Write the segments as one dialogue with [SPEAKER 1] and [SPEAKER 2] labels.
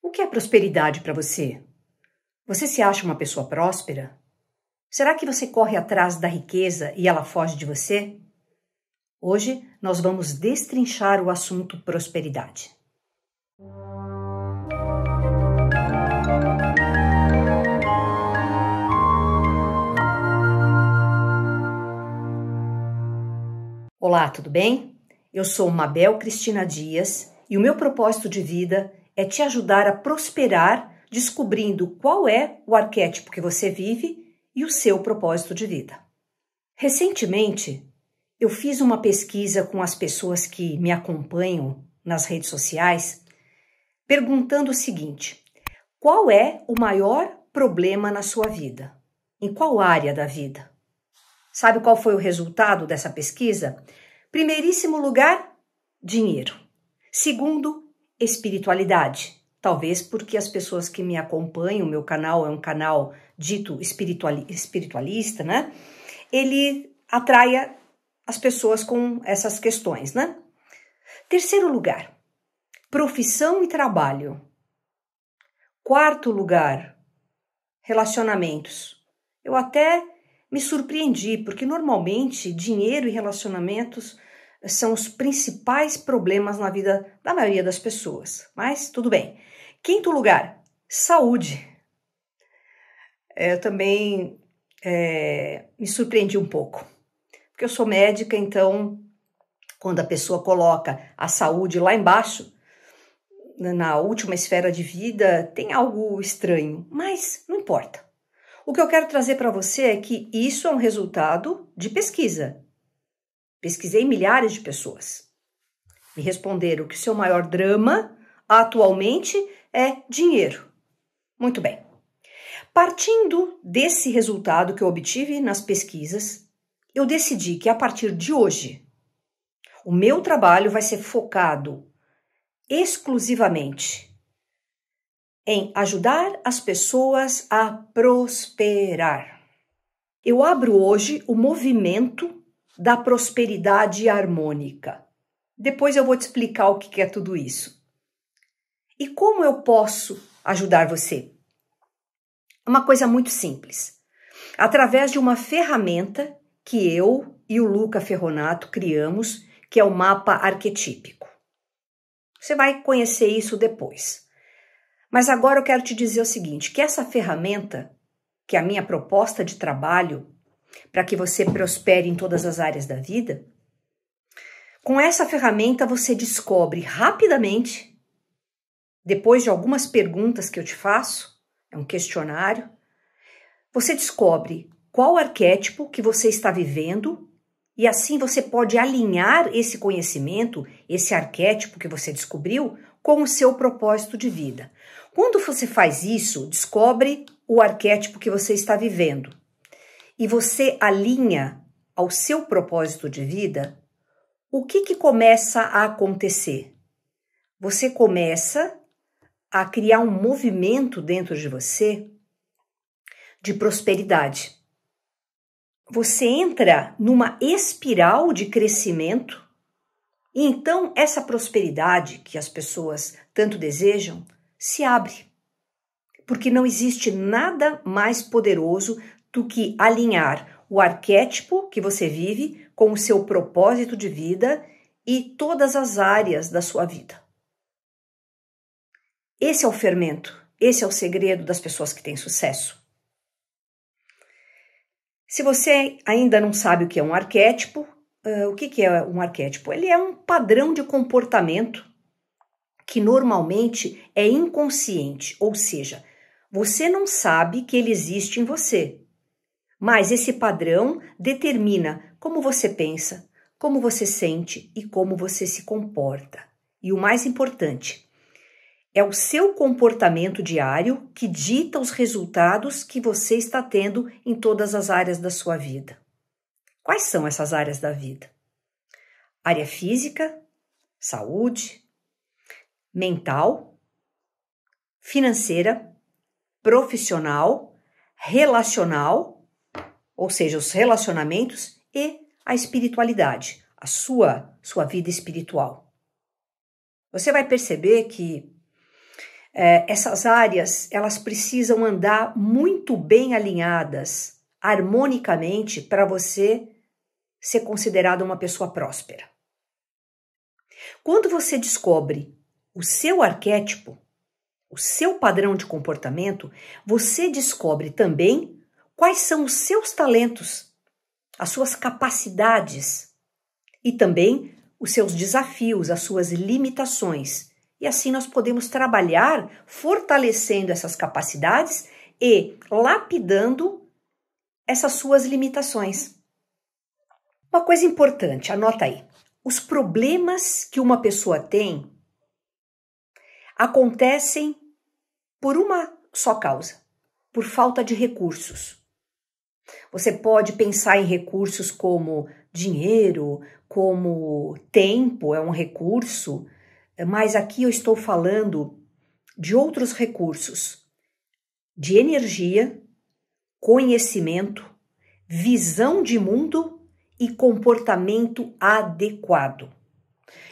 [SPEAKER 1] O que é prosperidade para você? Você se acha uma pessoa próspera? Será que você corre atrás da riqueza e ela foge de você? Hoje nós vamos destrinchar o assunto prosperidade. Olá, tudo bem? Eu sou Mabel Cristina Dias e o meu propósito de vida é te ajudar a prosperar descobrindo qual é o arquétipo que você vive e o seu propósito de vida. Recentemente, eu fiz uma pesquisa com as pessoas que me acompanham nas redes sociais, perguntando o seguinte: qual é o maior problema na sua vida? Em qual área da vida? Sabe qual foi o resultado dessa pesquisa? Primeiríssimo lugar, dinheiro. Segundo, espiritualidade. Talvez porque as pessoas que me acompanham, o meu canal é um canal dito espiritualista, né? Ele atraia as pessoas com essas questões, né? Terceiro lugar, profissão e trabalho. Quarto lugar, relacionamentos. Eu até me surpreendi, porque normalmente dinheiro e relacionamentos são os principais problemas na vida da maioria das pessoas. Mas tudo bem. Quinto lugar, saúde. Eu também me surpreendi um pouco, porque eu sou médica, então quando a pessoa coloca a saúde lá embaixo, na última esfera de vida, tem algo estranho, mas não importa. O que eu quero trazer para você é que isso é um resultado de pesquisa. Pesquisei milhares de pessoas. Me responderam que o seu maior drama atualmente é dinheiro. Muito bem. Partindo desse resultado que eu obtive nas pesquisas, eu decidi que a partir de hoje, o meu trabalho vai ser focado exclusivamente em ajudar as pessoas a prosperar. Eu abro hoje o movimento da prosperidade harmônica. Depois eu vou te explicar o que é tudo isso. E como eu posso ajudar você? Uma coisa muito simples. Através de uma ferramenta que eu e o Luca Ferronato criamos, que é o mapa arquetípico. Você vai conhecer isso depois. Mas agora eu quero te dizer o seguinte, que essa ferramenta, que é a minha proposta de trabalho, para que você prospere em todas as áreas da vida, com essa ferramenta você descobre rapidamente, depois de algumas perguntas que eu te faço, é um questionário, você descobre qual arquétipo que você está vivendo e assim você pode alinhar esse conhecimento, esse arquétipo que você descobriu, com o seu propósito de vida. Quando você faz isso, descobre o arquétipo que você está vivendo e você alinha ao seu propósito de vida, o que começa a acontecer? Você começa a criar um movimento dentro de você de prosperidade. Você entra numa espiral de crescimento e então essa prosperidade que as pessoas tanto desejam se abre. Porque não existe nada mais poderoso do que alinhar o arquétipo que você vive com o seu propósito de vida e todas as áreas da sua vida. Esse é o fermento, esse é o segredo das pessoas que têm sucesso. Se você ainda não sabe o que é um arquétipo, o que é um arquétipo? Ele é um padrão de comportamento que normalmente é inconsciente, ou seja, você não sabe que ele existe em você, mas esse padrão determina como você pensa, como você sente e como você se comporta. E o mais importante, é o seu comportamento diário que dita os resultados que você está tendo em todas as áreas da sua vida. Quais são essas áreas da vida? Área física, saúde, mental, financeira, profissional, relacional, ou seja, os relacionamentos e a espiritualidade, a sua vida espiritual. Você vai perceber que Essas áreas, elas precisam andar muito bem alinhadas, harmonicamente, para você ser considerada uma pessoa próspera. Quando você descobre o seu arquétipo, o seu padrão de comportamento, você descobre também quais são os seus talentos, as suas capacidades e também os seus desafios, as suas limitações. E assim nós podemos trabalhar fortalecendo essas capacidades e lapidando essas suas limitações. Uma coisa importante, anota aí. Os problemas que uma pessoa tem acontecem por uma só causa, por falta de recursos. Você pode pensar em recursos como dinheiro, como tempo é um recurso, mas aqui eu estou falando de outros recursos, de energia, conhecimento, visão de mundo e comportamento adequado.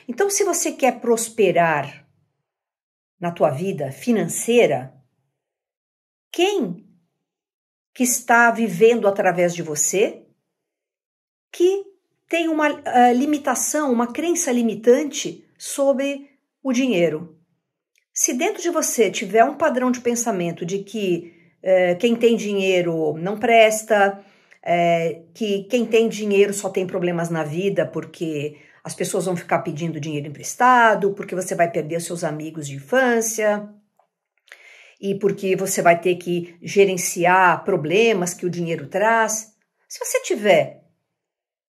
[SPEAKER 1] Então, se você quer prosperar na tua vida financeira, quem que está vivendo através de você que tem uma limitação, uma crença limitante sobre o dinheiro? Se dentro de você tiver um padrão de pensamento de que quem tem dinheiro não presta, que quem tem dinheiro só tem problemas na vida porque as pessoas vão ficar pedindo dinheiro emprestado, porque você vai perder seus amigos de infância e porque você vai ter que gerenciar problemas que o dinheiro traz. Se você tiver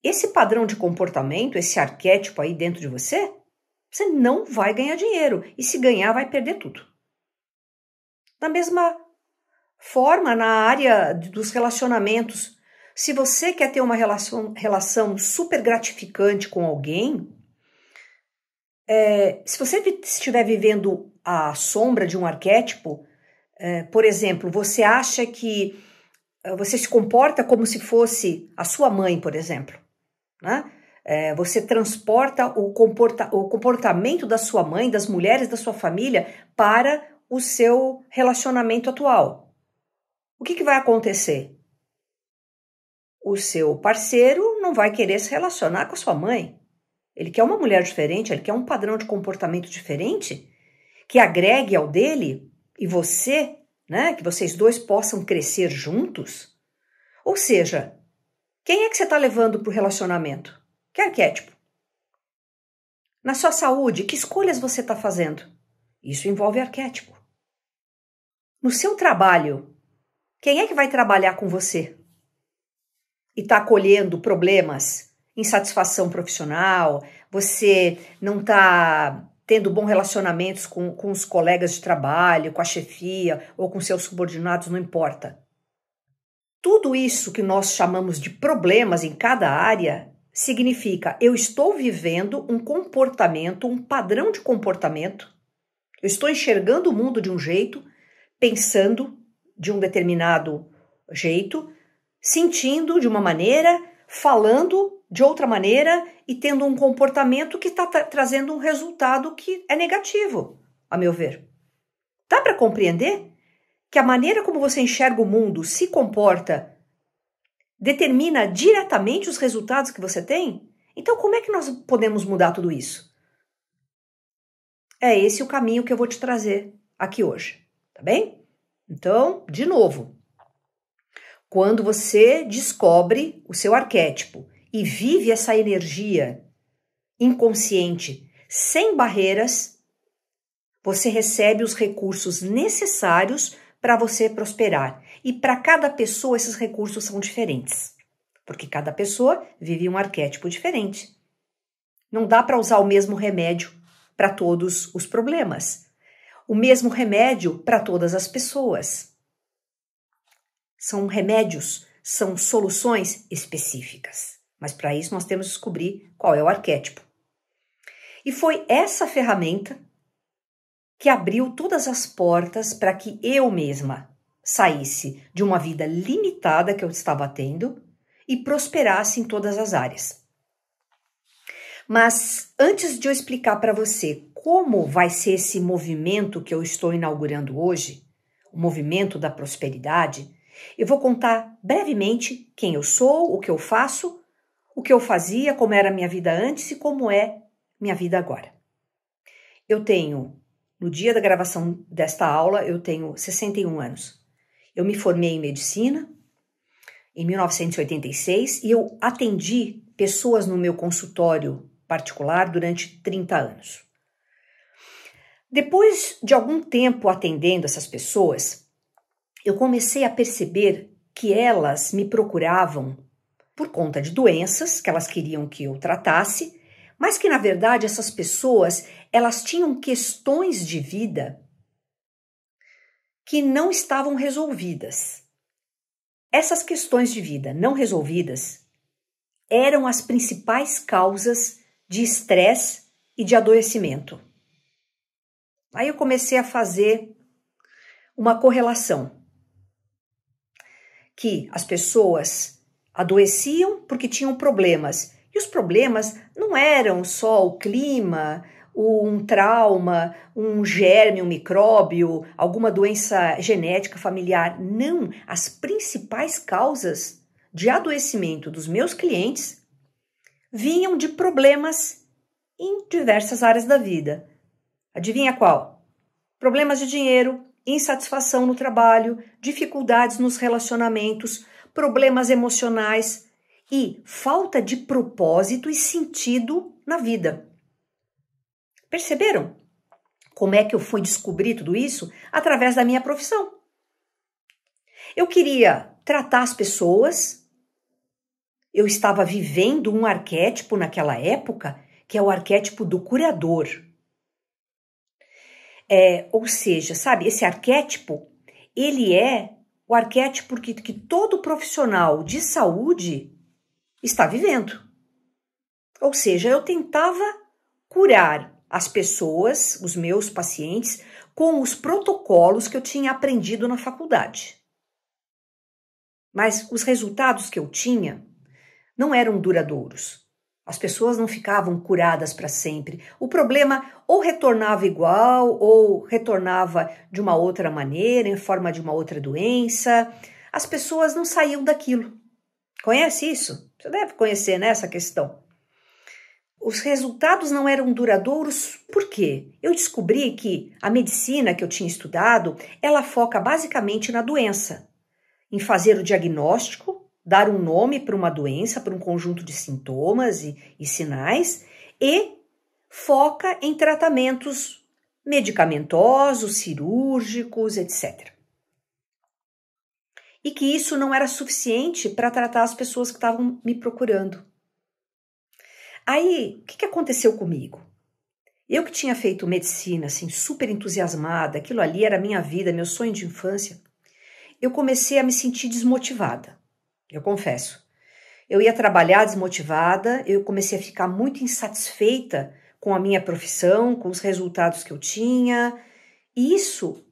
[SPEAKER 1] esse padrão de comportamento, esse arquétipo aí dentro de você, você não vai ganhar dinheiro. E se ganhar, vai perder tudo. Da mesma forma, na área dos relacionamentos, se você quer ter uma relação super gratificante com alguém, se você estiver vivendo à sombra de um arquétipo, por exemplo, você acha que você se comporta como se fosse a sua mãe, por exemplo, né? Você transporta o comportamento da sua mãe, das mulheres da sua família, para o seu relacionamento atual. O que vai acontecer? O seu parceiro não vai querer se relacionar com a sua mãe. Ele quer uma mulher diferente, ele quer um padrão de comportamento diferente, que agregue ao dele e você, né, que vocês dois possam crescer juntos. Ou seja, quem é que você está levando para o relacionamento? Que arquétipo? Na sua saúde, que escolhas você está fazendo? Isso envolve arquétipo. No seu trabalho, quem é que vai trabalhar com você? E está colhendo problemas, insatisfação profissional, você não está tendo bons relacionamentos com os colegas de trabalho, com a chefia ou com seus subordinados, não importa. Tudo isso que nós chamamos de problemas em cada área significa eu estou vivendo um comportamento, um padrão de comportamento, eu estou enxergando o mundo de um jeito, pensando de um determinado jeito, sentindo de uma maneira, falando de outra maneira e tendo um comportamento que está trazendo um resultado que é negativo, a meu ver. Dá para compreender que a maneira como você enxerga o mundo, se comporta, determina diretamente os resultados que você tem? Então, como é que nós podemos mudar tudo isso? É esse o caminho que eu vou te trazer aqui hoje, tá bem? Então, de novo, quando você descobre o seu arquétipo e vive essa energia inconsciente, sem barreiras, você recebe os recursos necessários para você prosperar. E para cada pessoa esses recursos são diferentes, porque cada pessoa vive um arquétipo diferente. Não dá para usar o mesmo remédio para todos os problemas, o mesmo remédio para todas as pessoas. São remédios, são soluções específicas. Mas para isso nós temos que descobrir qual é o arquétipo. E foi essa ferramenta que abriu todas as portas para que eu mesma saísse de uma vida limitada que eu estava tendo e prosperasse em todas as áreas. Mas antes de eu explicar para você como vai ser esse movimento que eu estou inaugurando hoje, o movimento da prosperidade, eu vou contar brevemente quem eu sou, o que eu faço, o que eu fazia, como era a minha vida antes e como é minha vida agora. Eu tenho, no dia da gravação desta aula, eu tenho 61 anos. Eu me formei em medicina em 1986 e eu atendi pessoas no meu consultório particular durante 30 anos. Depois de algum tempo atendendo essas pessoas, eu comecei a perceber que elas me procuravam por conta de doenças que elas queriam que eu tratasse, mas que na verdade essas pessoas, elas tinham questões de vida que não estavam resolvidas. Essas questões de vida não resolvidas eram as principais causas de estresse e de adoecimento. Aí eu comecei a fazer uma correlação, que as pessoas adoeciam porque tinham problemas, e os problemas não eram só o clima, um trauma, um germe, um micróbio, alguma doença genética familiar. Não, as principais causas de adoecimento dos meus clientes vinham de problemas em diversas áreas da vida. Adivinha qual? Problemas de dinheiro, insatisfação no trabalho, dificuldades nos relacionamentos, problemas emocionais e falta de propósito e sentido na vida. Perceberam como é que eu fui descobrir tudo isso? Através da minha profissão. Eu queria tratar as pessoas, eu estava vivendo um arquétipo naquela época, que é o arquétipo do curador. Ou seja, sabe, esse arquétipo, ele é o arquétipo que todo profissional de saúde está vivendo. Ou seja, eu tentava curar as pessoas, os meus pacientes, com os protocolos que eu tinha aprendido na faculdade. Mas os resultados que eu tinha não eram duradouros. As pessoas não ficavam curadas para sempre. O problema ou retornava igual, ou retornava de uma outra maneira, em forma de uma outra doença. As pessoas não saíam daquilo. Conhece isso? Você deve conhecer, né, essa questão. Os resultados não eram duradouros, por quê? Eu descobri que a medicina que eu tinha estudado, ela foca basicamente na doença, em fazer o diagnóstico, dar um nome para uma doença, para um conjunto de sintomas e sinais, e foca em tratamentos medicamentosos, cirúrgicos, etc. E que isso não era suficiente para tratar as pessoas que estavam me procurando. Aí, o que aconteceu comigo? Eu que tinha feito medicina, assim, super entusiasmada, aquilo ali era minha vida, meu sonho de infância, eu comecei a me sentir desmotivada, eu confesso. Eu ia trabalhar desmotivada, eu comecei a ficar muito insatisfeita com a minha profissão, com os resultados que eu tinha. E isso,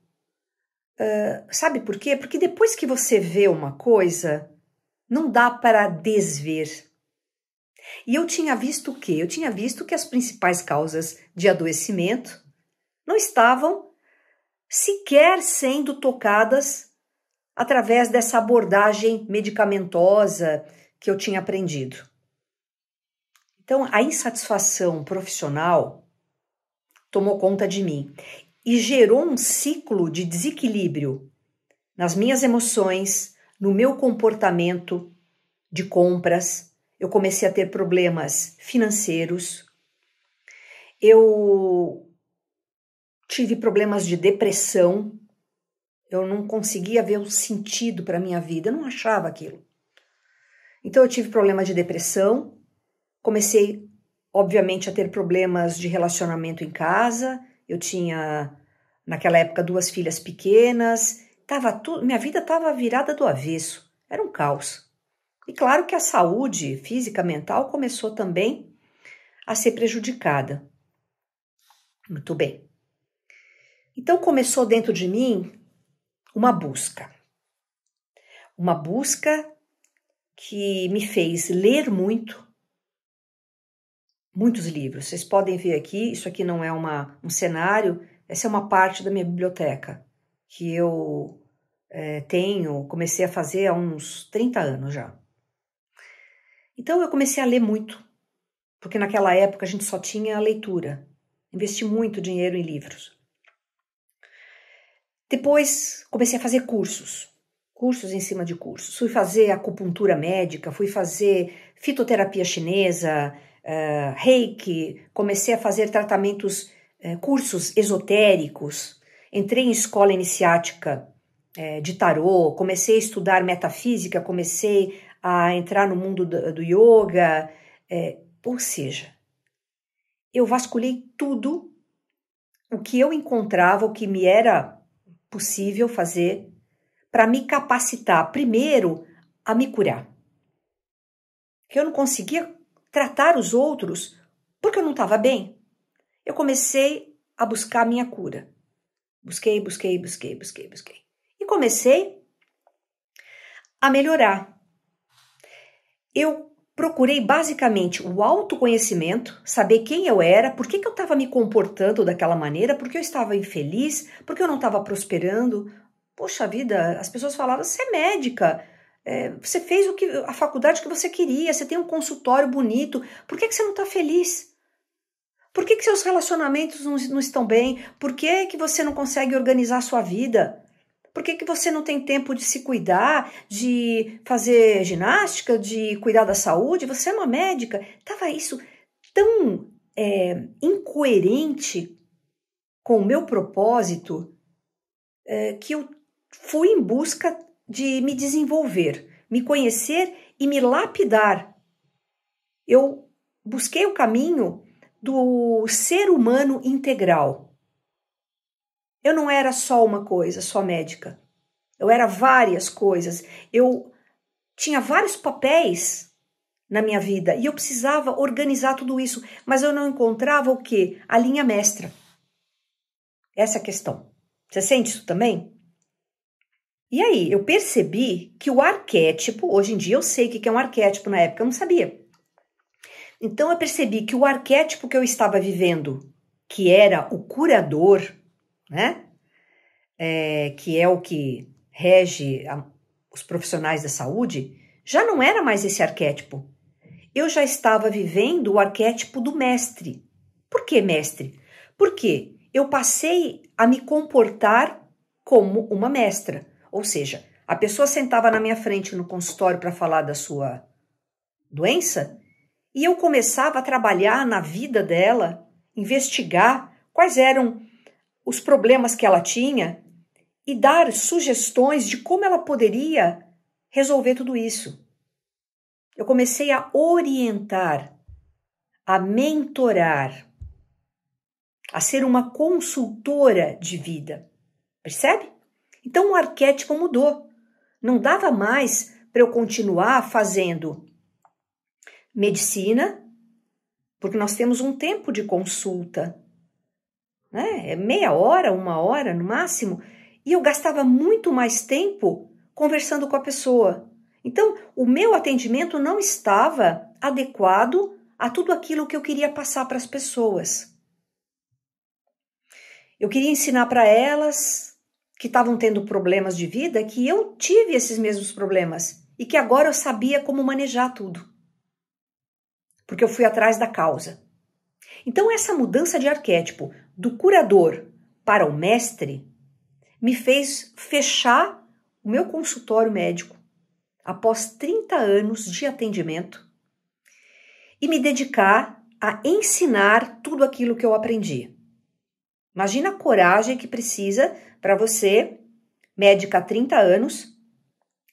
[SPEAKER 1] sabe por quê? Porque depois que você vê uma coisa, não dá para desver. E eu tinha visto o quê? Eu tinha visto que as principais causas de adoecimento não estavam sequer sendo tocadas através dessa abordagem medicamentosa que eu tinha aprendido. Então, a insatisfação profissional tomou conta de mim e gerou um ciclo de desequilíbrio nas minhas emoções, no meu comportamento de compras. Eu comecei a ter problemas financeiros, eu tive problemas de depressão, eu não conseguia ver o sentido para a minha vida, eu não achava aquilo. Então eu tive problema de depressão, comecei, obviamente, a ter problemas de relacionamento em casa, eu tinha, naquela época, 2 filhas pequenas, minha vida estava virada do avesso, era um caos. E claro que a saúde física, mental, começou também a ser prejudicada. Muito bem. Então começou dentro de mim uma busca. Uma busca que me fez ler muito, muitos livros. Vocês podem ver aqui, isso aqui não é um cenário, essa é uma parte da minha biblioteca, que eu comecei a fazer há uns 30 anos já. Então eu comecei a ler muito, porque naquela época a gente só tinha a leitura. Investi muito dinheiro em livros. Depois comecei a fazer cursos em cima de cursos. Fui fazer acupuntura médica, fui fazer fitoterapia chinesa, reiki, comecei a fazer tratamentos, cursos esotéricos, entrei em escola iniciática de tarô, comecei a estudar metafísica, comecei a entrar no mundo do yoga, ou seja, eu vasculhei tudo o que eu encontrava, o que me era possível fazer para me capacitar, primeiro, a me curar. Que eu não conseguia tratar os outros porque eu não estava bem. Eu comecei a buscar a minha cura. Busquei. E comecei a melhorar. Eu procurei basicamente o autoconhecimento, saber quem eu era, por que eu estava me comportando daquela maneira, por que eu estava infeliz, por que eu não estava prosperando. Poxa vida, as pessoas falavam, você é médica, você fez a faculdade que você queria, você tem um consultório bonito, por que você não está feliz? Por que seus relacionamentos não estão bem? Por que você não consegue organizar a sua vida? Por que você não tem tempo de se cuidar, de fazer ginástica, de cuidar da saúde? Você é uma médica. Estava isso tão incoerente com o meu propósito que eu fui em busca de me desenvolver, me conhecer e me lapidar. Eu busquei o caminho do ser humano integral. Eu não era só uma coisa, só médica. Eu era várias coisas. Eu tinha vários papéis na minha vida e eu precisava organizar tudo isso, mas eu não encontrava o quê? A linha mestra. Essa é a questão. Você sente isso também? E aí, eu percebi que o arquétipo, hoje em dia eu sei o que é um arquétipo, na época eu não sabia. Então eu percebi que o arquétipo que eu estava vivendo, que era o curador, né? Que é o que rege os profissionais da saúde, já não era mais esse arquétipo. Eu já estava vivendo o arquétipo do mestre. Por que mestre? Porque eu passei a me comportar como uma mestra. Ou seja, a pessoa sentava na minha frente no consultório para falar da sua doença e eu começava a trabalhar na vida dela, investigar quais eram os problemas que ela tinha e dar sugestões de como ela poderia resolver tudo isso. Eu comecei a orientar, a mentorar, a ser uma consultora de vida. Percebe? Então o arquétipo mudou. Não dava mais para eu continuar fazendo medicina, porque nós temos um tempo de consulta, né? É meia hora, 1 hora no máximo, e eu gastava muito mais tempo conversando com a pessoa. Então, o meu atendimento não estava adequado a tudo aquilo que eu queria passar para as pessoas. Eu queria ensinar para elas que estavam tendo problemas de vida, que eu tive esses mesmos problemas e que agora eu sabia como manejar tudo. Porque eu fui atrás da causa. Então, essa mudança de arquétipo do curador para o mestre me fez fechar o meu consultório médico após 30 anos de atendimento e me dedicar a ensinar tudo aquilo que eu aprendi. Imagina a coragem que precisa para você, médica há 30 anos,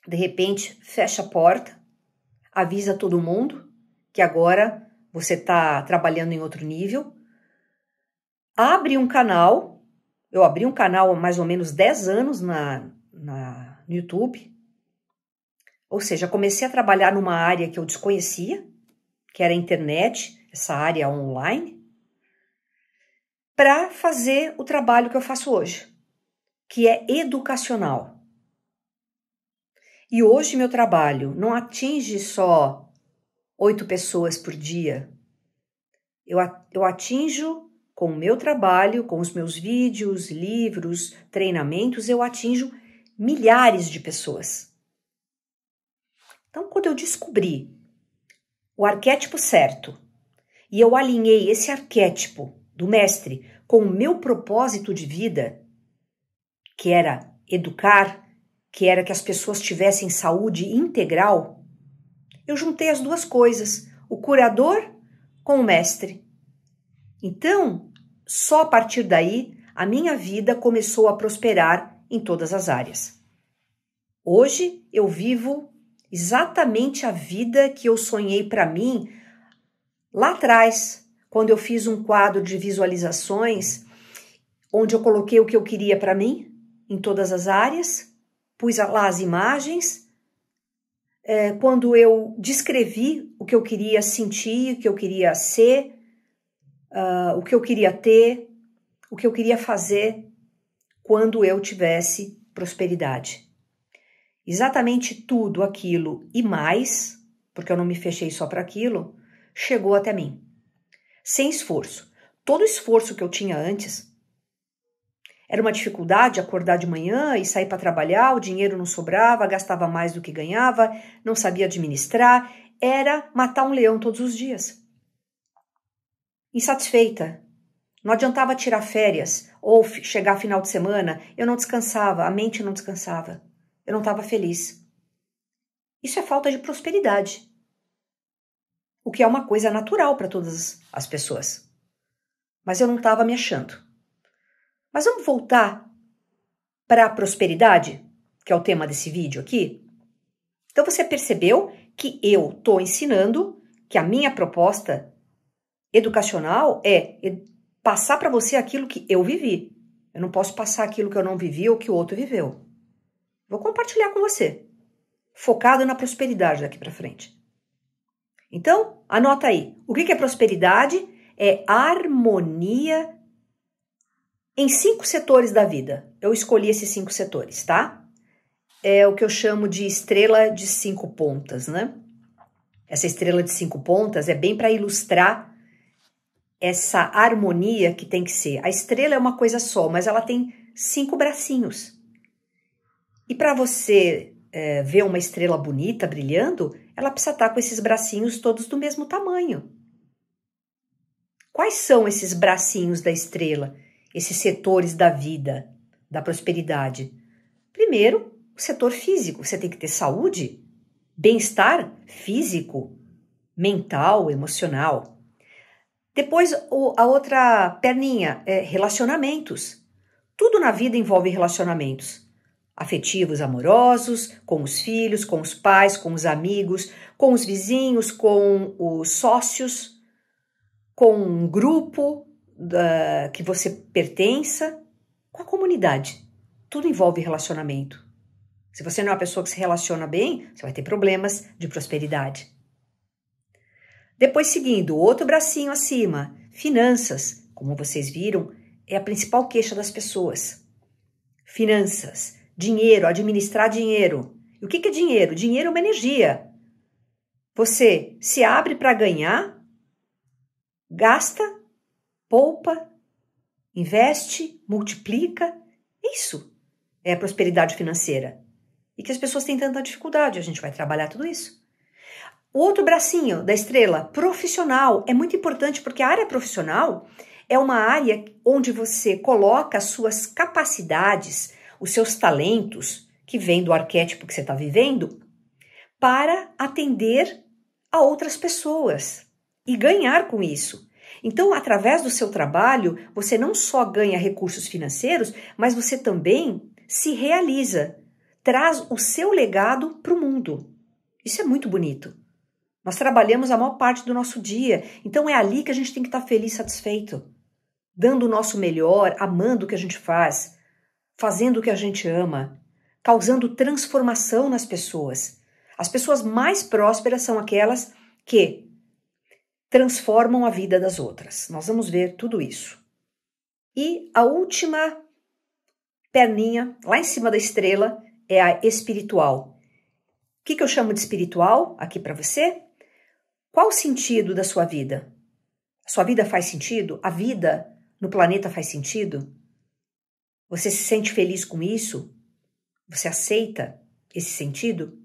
[SPEAKER 1] de repente fecha a porta, avisa todo mundo que agora você está trabalhando em outro nível, abre um canal. Eu abri um canal há mais ou menos 10 anos no YouTube, ou seja, comecei a trabalhar numa área que eu desconhecia, que era a internet, essa área online, para fazer o trabalho que eu faço hoje, que é educacional. E hoje meu trabalho não atinge só 8 pessoas por dia, Eu atinjo com o meu trabalho, com os meus vídeos, livros, treinamentos, eu atinjo milhares de pessoas. Então, quando eu descobri o arquétipo certo e eu alinhei esse arquétipo do mestre com o meu propósito de vida, que era educar, que era que as pessoas tivessem saúde integral, eu juntei as duas coisas, o curador com o mestre. Então, só a partir daí, a minha vida começou a prosperar em todas as áreas. Hoje, eu vivo exatamente a vida que eu sonhei para mim lá atrás, quando eu fiz um quadro de visualizações, onde eu coloquei o que eu queria para mim, em todas as áreas, pus lá as imagens, quando eu descrevi o que eu queria sentir, o que eu queria ser, o que eu queria ter, o que eu queria fazer quando eu tivesse prosperidade. Exatamente tudo aquilo e mais, porque eu não me fechei só para aquilo, chegou até mim. Sem esforço. Todo o esforço que eu tinha antes era uma dificuldade acordar de manhã e sair para trabalhar, o dinheiro não sobrava, gastava mais do que ganhava, não sabia administrar, era matar um leão todos os dias. Insatisfeita. Não adiantava tirar férias ou chegar final de semana, eu não descansava, a mente não descansava. Eu não estava feliz. Isso é falta de prosperidade. O que é uma coisa natural para todas as pessoas. Mas eu não estava me achando. Mas vamos voltar para a prosperidade, que é o tema desse vídeo aqui? Então você percebeu que eu estou ensinando que a minha proposta educacional é passar para você aquilo que eu vivi. Eu não posso passar aquilo que eu não vivi ou que o outro viveu. Vou compartilhar com você, focado na prosperidade daqui para frente. Então, anota aí. O que é prosperidade? É harmonia em 5 setores da vida. Eu escolhi esses 5 setores, tá? É o que eu chamo de estrela de 5 pontas, né? Essa estrela de 5 pontas é bem para ilustrar essa harmonia que tem que ser. A estrela é uma coisa só, mas ela tem 5 bracinhos. E para você ver uma estrela bonita brilhando, ela precisa estar com esses bracinhos todos do mesmo tamanho. Quais são esses bracinhos da estrela? Esses setores da vida, da prosperidade? Primeiro, o setor físico. Você tem que ter saúde, bem-estar físico, mental, emocional. Depois, a outra perninha é relacionamentos. Tudo na vida envolve relacionamentos. Afetivos, amorosos, com os filhos, com os pais, com os amigos, com os vizinhos, com os sócios, com um grupo que você pertença, com a comunidade. Tudo envolve relacionamento. Se você não é uma pessoa que se relaciona bem, você vai ter problemas de prosperidade. Depois, seguindo, outro bracinho acima, finanças. Como vocês viram, é a principal queixa das pessoas. Finanças, dinheiro, administrar dinheiro. E o que é dinheiro? Dinheiro é uma energia. Você se abre para ganhar, gasta, poupa, investe, multiplica. Isso é a prosperidade financeira. E que as pessoas têm tanta dificuldade. A gente vai trabalhar tudo isso. O outro bracinho da estrela, profissional, é muito importante porque a área profissional é uma área onde você coloca as suas capacidades, os seus talentos, que vêm do arquétipo que você está vivendo, para atender a outras pessoas e ganhar com isso. Então, através do seu trabalho, você não só ganha recursos financeiros, mas você também se realiza, traz o seu legado para o mundo. Isso é muito bonito. Nós trabalhamos a maior parte do nosso dia, então é ali que a gente tem que estar feliz, satisfeito, dando o nosso melhor, amando o que a gente faz, fazendo o que a gente ama, causando transformação nas pessoas. As pessoas mais prósperas são aquelas que transformam a vida das outras. Nós vamos ver tudo isso. E a última perninha, lá em cima da estrela, é a espiritual. O que eu chamo de espiritual aqui para você? Qual o sentido da sua vida? A sua vida faz sentido? A vida no planeta faz sentido? Você se sente feliz com isso? Você aceita esse sentido?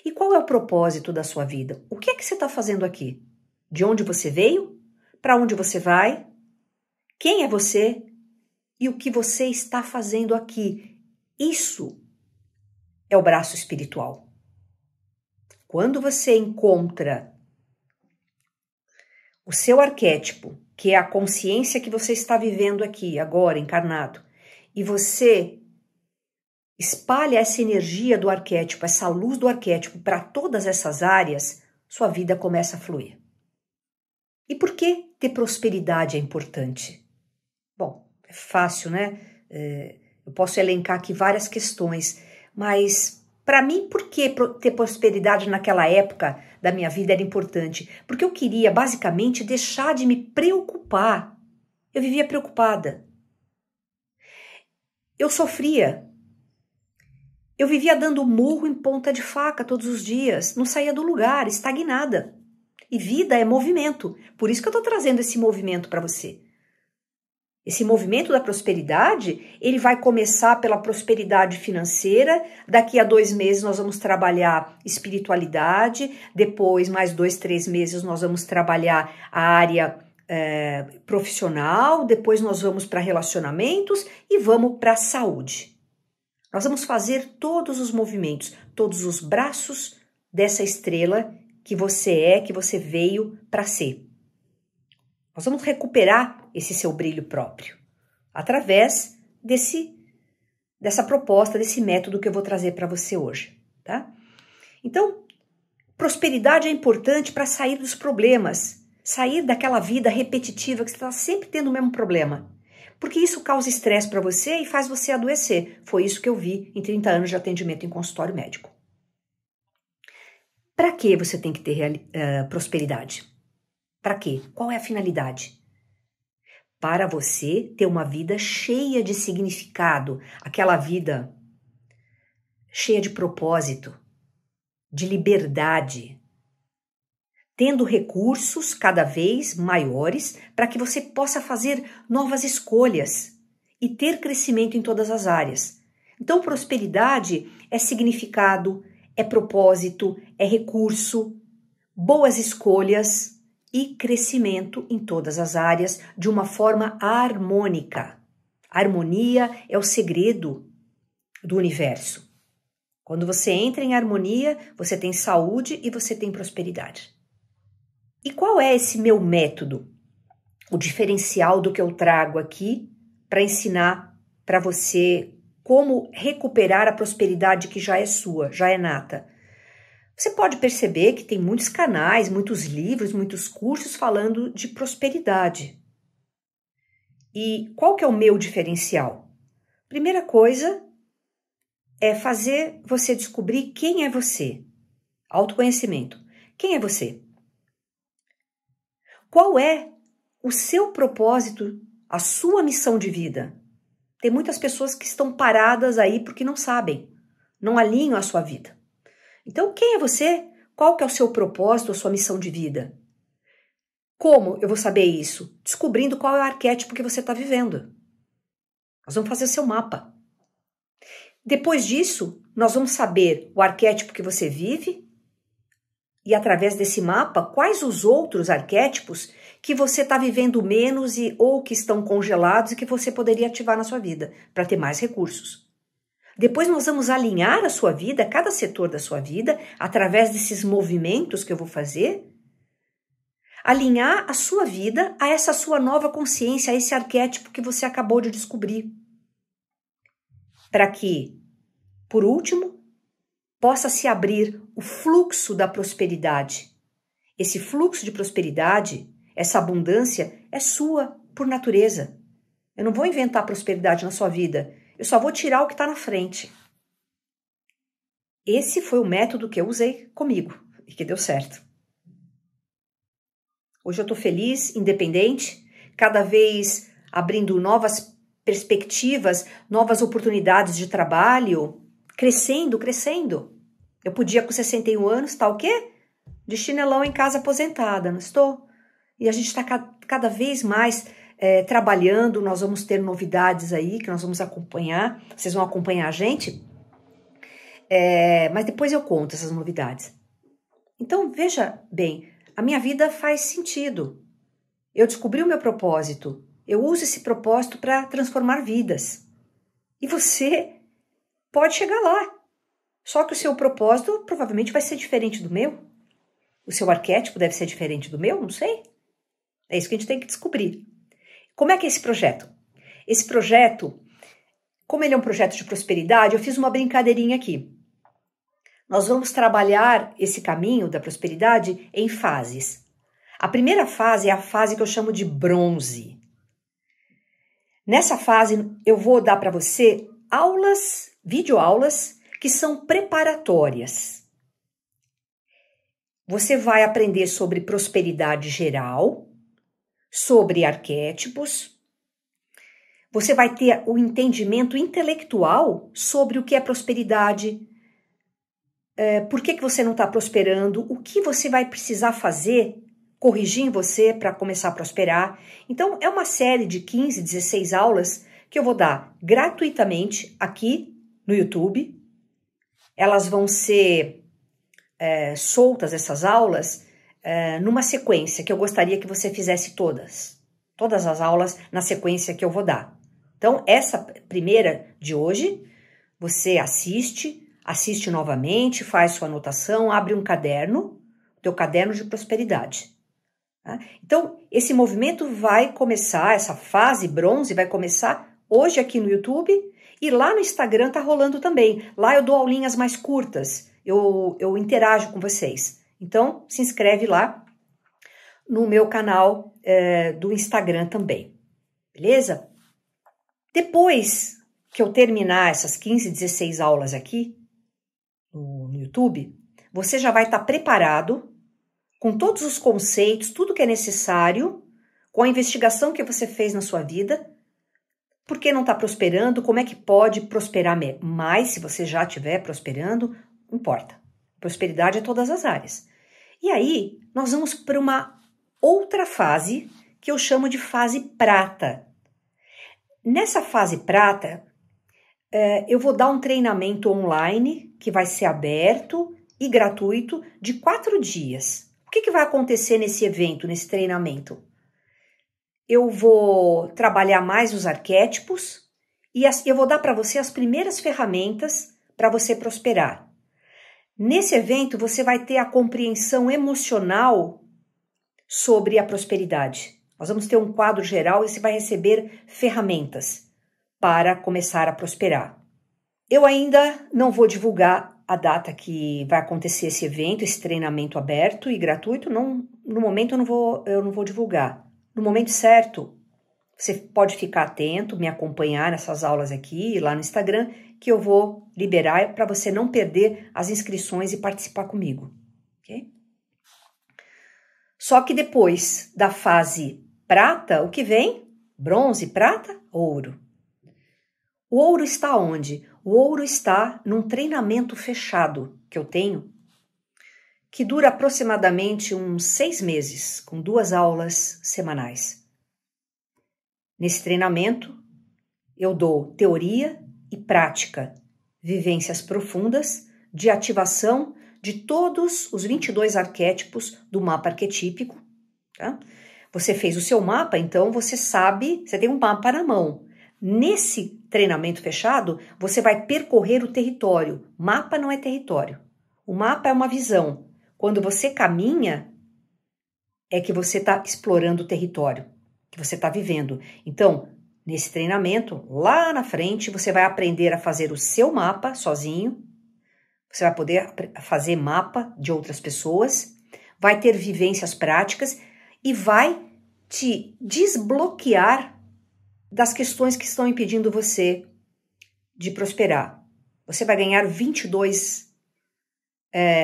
[SPEAKER 1] E qual é o propósito da sua vida? O que é que você está fazendo aqui? De onde você veio? Para onde você vai? Quem é você? E o que você está fazendo aqui? Isso é o braço espiritual. Quando você encontra o seu arquétipo, que é a consciência que você está vivendo aqui, agora, encarnado, e você espalha essa energia do arquétipo, essa luz do arquétipo para todas essas áreas, sua vida começa a fluir. E por que ter prosperidade é importante? Bom, é fácil, né? Eu posso elencar aqui várias questões, mas para mim, por que ter prosperidade naquela época da minha vida era importante? Porque eu queria, basicamente, deixar de me preocupar. Eu vivia preocupada. Eu sofria. Eu vivia dando murro em ponta de faca todos os dias, não saía do lugar, estagnada. E vida é movimento, por isso que eu estou trazendo esse movimento para você. Esse movimento da prosperidade, ele vai começar pela prosperidade financeira, daqui a 2 meses nós vamos trabalhar espiritualidade, depois mais 2, 3 meses nós vamos trabalhar a área profissional, depois nós vamos para relacionamentos e vamos para a saúde. Nós vamos fazer todos os movimentos, todos os braços dessa estrela que você veio para ser. Nós vamos recuperar esse seu brilho próprio através dessa proposta, desse método que eu vou trazer para você hoje, tá? Então, prosperidade é importante para sair dos problemas, sair daquela vida repetitiva que você está sempre tendo o mesmo problema. Porque isso causa estresse para você e faz você adoecer. Foi isso que eu vi em 30 anos de atendimento em consultório médico. Para que você tem que ter prosperidade? Para quê? Qual é a finalidade? Para você ter uma vida cheia de significado, aquela vida cheia de propósito, de liberdade, tendo recursos cada vez maiores para que você possa fazer novas escolhas e ter crescimento em todas as áreas. Então, prosperidade é significado, é propósito, é recurso, boas escolhas e crescimento em todas as áreas de uma forma harmônica. A harmonia é o segredo do universo. Quando você entra em harmonia, você tem saúde e você tem prosperidade. E qual é esse meu método? O diferencial do que eu trago aqui para ensinar para você como recuperar a prosperidade que já é sua, já é nata. Você pode perceber que tem muitos canais, muitos livros, muitos cursos falando de prosperidade. E qual que é o meu diferencial? Primeira coisa é fazer você descobrir quem é você. Autoconhecimento. Quem é você? Qual é o seu propósito, a sua missão de vida? Tem muitas pessoas que estão paradas aí porque não sabem, não alinham a sua vida. Então, quem é você? Qual que é o seu propósito, a sua missão de vida? Como eu vou saber isso? Descobrindo qual é o arquétipo que você está vivendo. Nós vamos fazer seu mapa. Depois disso, nós vamos saber o arquétipo que você vive e, através desse mapa, quais os outros arquétipos que você está vivendo menos ou que estão congelados e que você poderia ativar na sua vida para ter mais recursos. Depois nós vamos alinhar a sua vida, cada setor da sua vida, através desses movimentos que eu vou fazer, alinhar a sua vida a essa sua nova consciência, a esse arquétipo que você acabou de descobrir. Para que, por último, possa se abrir o fluxo da prosperidade. Esse fluxo de prosperidade, essa abundância, é sua por natureza. Eu não vou inventar prosperidade na sua vida. Eu só vou tirar o que está na frente. Esse foi o método que eu usei comigo e que deu certo. Hoje eu estou feliz, independente, cada vez abrindo novas perspectivas, novas oportunidades de trabalho, crescendo. Eu podia com 61 anos estar o quê? De chinelão em casa aposentada, não estou? E a gente está cada vez mais trabalhando, nós vamos ter novidades aí que nós vamos acompanhar, vocês vão acompanhar a gente, mas depois eu conto essas novidades. Então, veja bem, a minha vida faz sentido. Eu descobri o meu propósito, eu uso esse propósito para transformar vidas. E você pode chegar lá. Só que o seu propósito provavelmente vai ser diferente do meu. O seu arquétipo deve ser diferente do meu, não sei. É isso que a gente tem que descobrir. Como é que é esse projeto? Esse projeto, como ele é um projeto de prosperidade, eu fiz uma brincadeirinha aqui. Nós vamos trabalhar esse caminho da prosperidade em fases. A primeira fase é a fase que eu chamo de bronze. Nessa fase, eu vou dar para você aulas, videoaulas, que são preparatórias. Você vai aprender sobre prosperidade geral, sobre arquétipos. Você vai ter o entendimento intelectual sobre o que é prosperidade, por que você não está prosperando, o que você vai precisar fazer, corrigir em você para começar a prosperar. Então, é uma série de 15, 16 aulas que eu vou dar gratuitamente aqui no YouTube. Elas vão ser soltas, essas aulas, numa sequência que eu gostaria que você fizesse todas as aulas na sequência que eu vou dar. Então, essa primeira de hoje, você assiste novamente, faz sua anotação, abre um caderno, teu caderno de prosperidade. Tá? Então, esse movimento vai começar, essa fase bronze vai começar hoje aqui no YouTube e lá no Instagram tá rolando também. Lá eu dou aulinhas mais curtas, eu interajo com vocês. Então, se inscreve lá no meu canal do Instagram também, beleza? Depois que eu terminar essas 15, 16 aulas aqui no YouTube, você já vai estar preparado com todos os conceitos, tudo que é necessário, com a investigação que você fez na sua vida, por que não está prosperando, como é que pode prosperar mais se você já estiver prosperando, não importa. Prosperidade é todas as áreas. E aí, nós vamos para uma outra fase que eu chamo de fase prata. Nessa fase prata, eu vou dar um treinamento online que vai ser aberto e gratuito de 4 dias. O que vai acontecer nesse evento, nesse treinamento? Eu vou trabalhar mais os arquétipos e eu vou dar para você as primeiras ferramentas para você prosperar. Nesse evento, você vai ter a compreensão emocional sobre a prosperidade. Nós vamos ter um quadro geral e você vai receber ferramentas para começar a prosperar. Eu ainda não vou divulgar a data que vai acontecer esse evento, esse treinamento aberto e gratuito. Não, no momento eu não vou divulgar. No momento certo, você pode ficar atento, me acompanhar nessas aulas aqui, lá no Instagram, que eu vou liberar para você não perder as inscrições e participar comigo. Ok? Só que depois da fase prata, o que vem? Bronze, prata, ouro. O ouro está onde? O ouro está num treinamento fechado que eu tenho, que dura aproximadamente uns 6 meses, com 2 aulas semanais. Nesse treinamento, eu dou teoria e prática, vivências profundas de ativação de todos os 22 arquétipos do mapa arquetípico. Tá? Você fez o seu mapa, então você sabe, você tem um mapa na mão. Nesse treinamento fechado, você vai percorrer o território. Mapa não é território. O mapa é uma visão. Quando você caminha, é que você está explorando o território, que você está vivendo. Então, nesse treinamento, lá na frente, você vai aprender a fazer o seu mapa sozinho. Você vai poder fazer mapa de outras pessoas, vai ter vivências práticas e vai te desbloquear das questões que estão impedindo você de prosperar. Você vai ganhar 22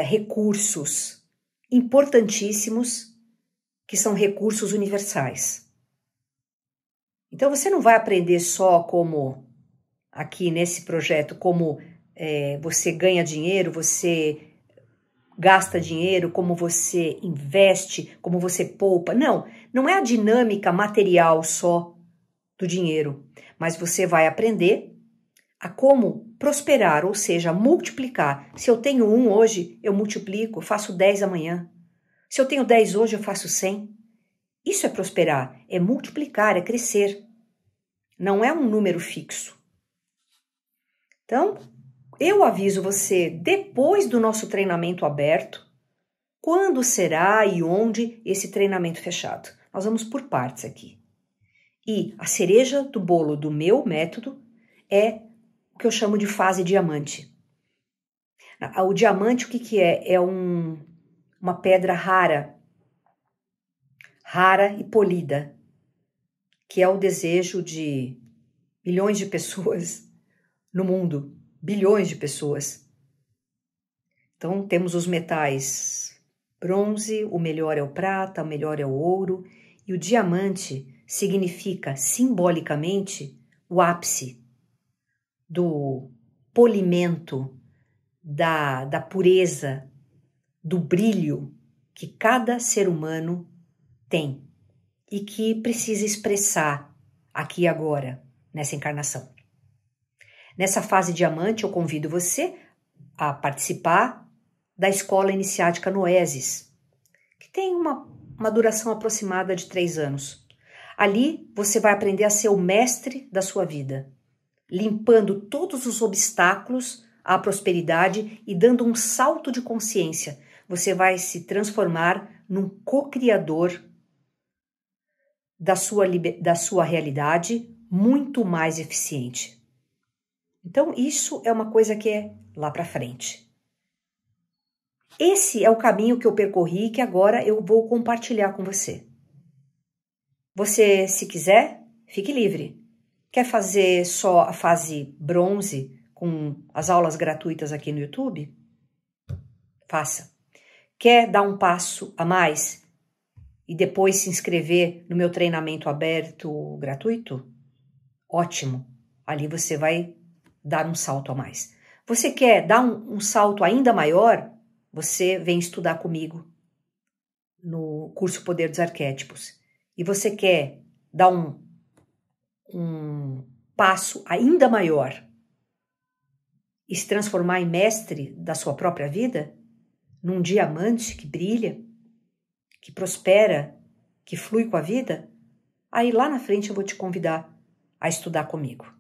[SPEAKER 1] recursos importantíssimos, que são recursos universais. Então, você não vai aprender só como, aqui nesse projeto, como você ganha dinheiro, você gasta dinheiro, como você investe, como você poupa. Não, não é a dinâmica material só do dinheiro, mas você vai aprender a como prosperar, ou seja, multiplicar. Se eu tenho 1 hoje, eu multiplico, faço 10 amanhã. Se eu tenho 10 hoje, eu faço 100. Isso é prosperar, é multiplicar, é crescer. Não é um número fixo. Então, eu aviso você depois do nosso treinamento aberto, quando será e onde esse treinamento fechado. Nós vamos por partes aqui. E a cereja do bolo do meu método é o que eu chamo de fase diamante. O diamante, o que é? É uma pedra rara e polida, que é o desejo de milhões de pessoas no mundo, bilhões de pessoas. Então, temos os metais bronze, o melhor é o prata, o melhor é o ouro, e o diamante significa, simbolicamente, o ápice do polimento, da pureza, do brilho que cada ser humano tem e que precisa expressar aqui e agora, nessa encarnação. Nessa fase diamante, eu convido você a participar da Escola Iniciática Noesis, que tem uma duração aproximada de 3 anos. Ali, você vai aprender a ser o mestre da sua vida, limpando todos os obstáculos à prosperidade e dando um salto de consciência. Você vai se transformar num co-criador da sua realidade, muito mais eficiente. Então, isso é uma coisa que é lá para frente. Esse é o caminho que eu percorri e que agora eu vou compartilhar com você. Você, se quiser, fique livre. Quer fazer só a fase bronze com as aulas gratuitas aqui no YouTube? Faça. Quer dar um passo a mais e depois se inscrever no meu treinamento aberto gratuito? Ótimo. Ali você vai dar um salto a mais. Você quer dar um salto ainda maior? Você vem estudar comigo no curso Poder dos Arquétipos. E você quer dar um passo ainda maior e se transformar em mestre da sua própria vida? Num diamante que brilha, que prospera, que flui com a vida? Aí lá na frente eu vou te convidar a estudar comigo.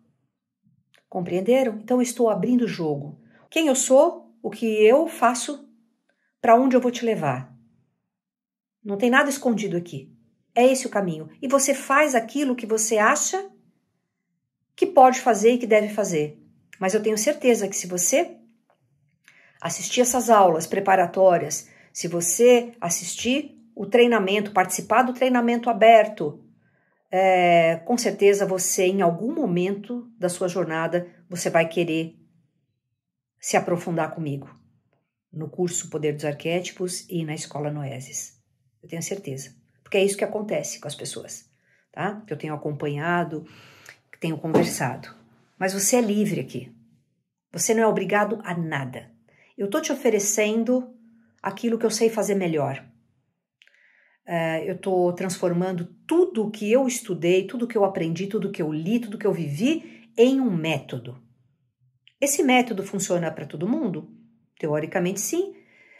[SPEAKER 1] Compreenderam? Então eu estou abrindo o jogo. Quem eu sou, o que eu faço, para onde eu vou te levar. Não tem nada escondido aqui. É esse o caminho. E você faz aquilo que você acha que pode fazer e que deve fazer. Mas eu tenho certeza que se você assistir essas aulas preparatórias, se você assistir o treinamento, participar do treinamento aberto, com certeza você, em algum momento da sua jornada, você vai querer se aprofundar comigo no curso Poder dos Arquétipos e na Escola Noesis. Eu tenho certeza. Porque é isso que acontece com as pessoas, tá? Que eu tenho acompanhado, que tenho conversado. Mas você é livre aqui. Você não é obrigado a nada. Eu estou te oferecendo aquilo que eu sei fazer melhor. Eu estou transformando tudo o que eu estudei, tudo que eu aprendi, tudo que eu li, tudo que eu vivi em um método. Esse método funciona para todo mundo? Teoricamente sim,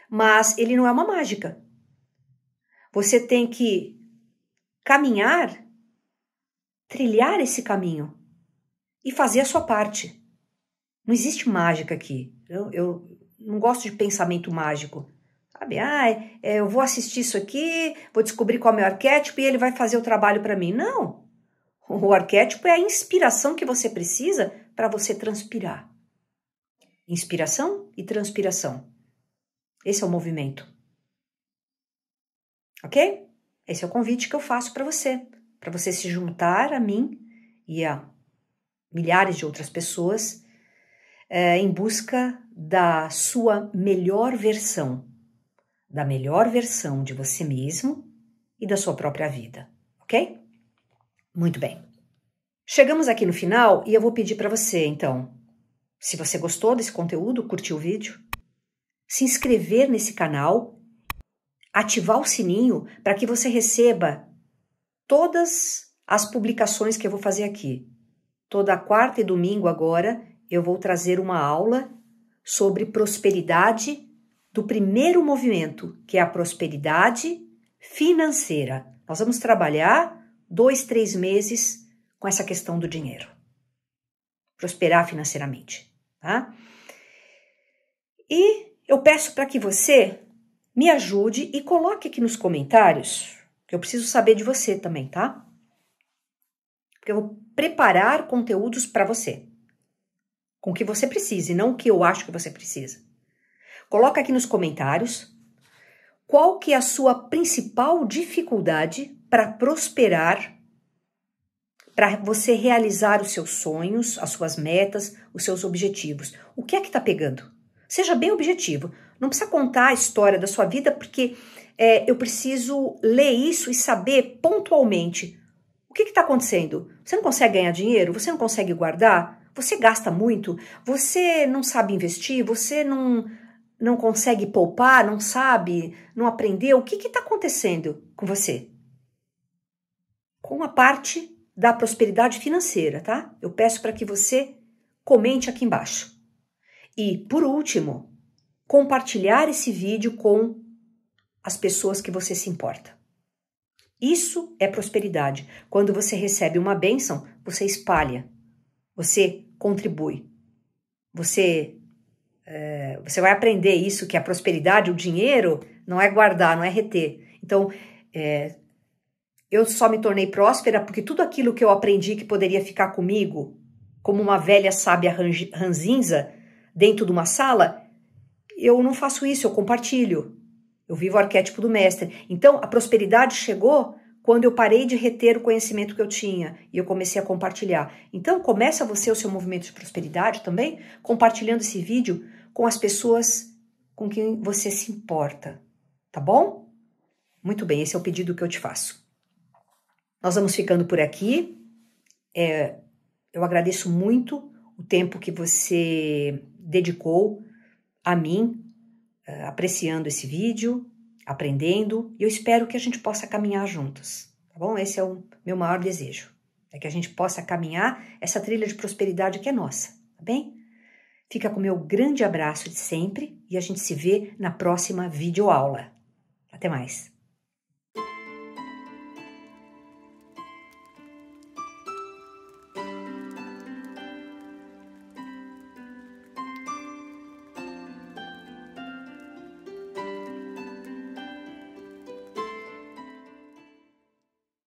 [SPEAKER 1] mas ele não é uma mágica. Você tem que caminhar, trilhar esse caminho e fazer a sua parte. Não existe mágica aqui. Eu não gosto de pensamento mágico. Sabe? Eu vou assistir isso aqui, vou descobrir qual é o meu arquétipo e ele vai fazer o trabalho para mim. Não. O arquétipo é a inspiração que você precisa para você transpirar. Inspiração e transpiração. Esse é o movimento. Ok? Esse é o convite que eu faço para você se juntar a mim e a milhares de outras pessoas em busca da sua melhor versão, da melhor versão de você mesmo e da sua própria vida, ok? Muito bem. Chegamos aqui no final e eu vou pedir para você, então, se você gostou desse conteúdo, curtiu o vídeo, se inscrever nesse canal, ativar o sininho para que você receba todas as publicações que eu vou fazer aqui. Toda quarta e domingo agora eu vou trazer uma aula sobre prosperidade do primeiro movimento, que é a prosperidade financeira. Nós vamos trabalhar 2, 3 meses com essa questão do dinheiro. Prosperar financeiramente, tá? E eu peço para que você me ajude e coloque aqui nos comentários, que eu preciso saber de você também, tá? Porque eu vou preparar conteúdos para você, com o que você precise, não o que eu acho que você precisa. Coloca aqui nos comentários qual que é a sua principal dificuldade para prosperar, para você realizar os seus sonhos, as suas metas, os seus objetivos. O que é que está pegando? Seja bem objetivo. Não precisa contar a história da sua vida, porque eu preciso ler isso e saber pontualmente o que está acontecendo. Você não consegue ganhar dinheiro? Você não consegue guardar? Você gasta muito? Você não sabe investir? Você não consegue poupar? Não sabe? Não aprendeu? O que está acontecendo com você? Com a parte da prosperidade financeira, tá? Eu peço para que você comente aqui embaixo. E, por último, compartilhar esse vídeo com as pessoas que você se importa. Isso é prosperidade. Quando você recebe uma bênção, você espalha, você contribui. Você vai aprender isso, que a prosperidade, o dinheiro, não é guardar, não é reter. Então, eu só me tornei próspera porque tudo aquilo que eu aprendi que poderia ficar comigo, como uma velha sábia ranzinza dentro de uma sala, eu não faço isso, eu compartilho. Eu vivo o arquétipo do mestre. Então, a prosperidade chegou quando eu parei de reter o conhecimento que eu tinha e eu comecei a compartilhar. Então, começa você o seu movimento de prosperidade também, compartilhando esse vídeo com as pessoas com quem você se importa, tá bom? Muito bem, esse é o pedido que eu te faço. Nós vamos ficando por aqui. Eu agradeço muito o tempo que você dedicou a mim, apreciando esse vídeo, aprendendo, e eu espero que a gente possa caminhar juntos, tá bom? Esse é o meu maior desejo, é que a gente possa caminhar essa trilha de prosperidade que é nossa, tá bem? Fica com o meu grande abraço de sempre e a gente se vê na próxima videoaula. Até mais!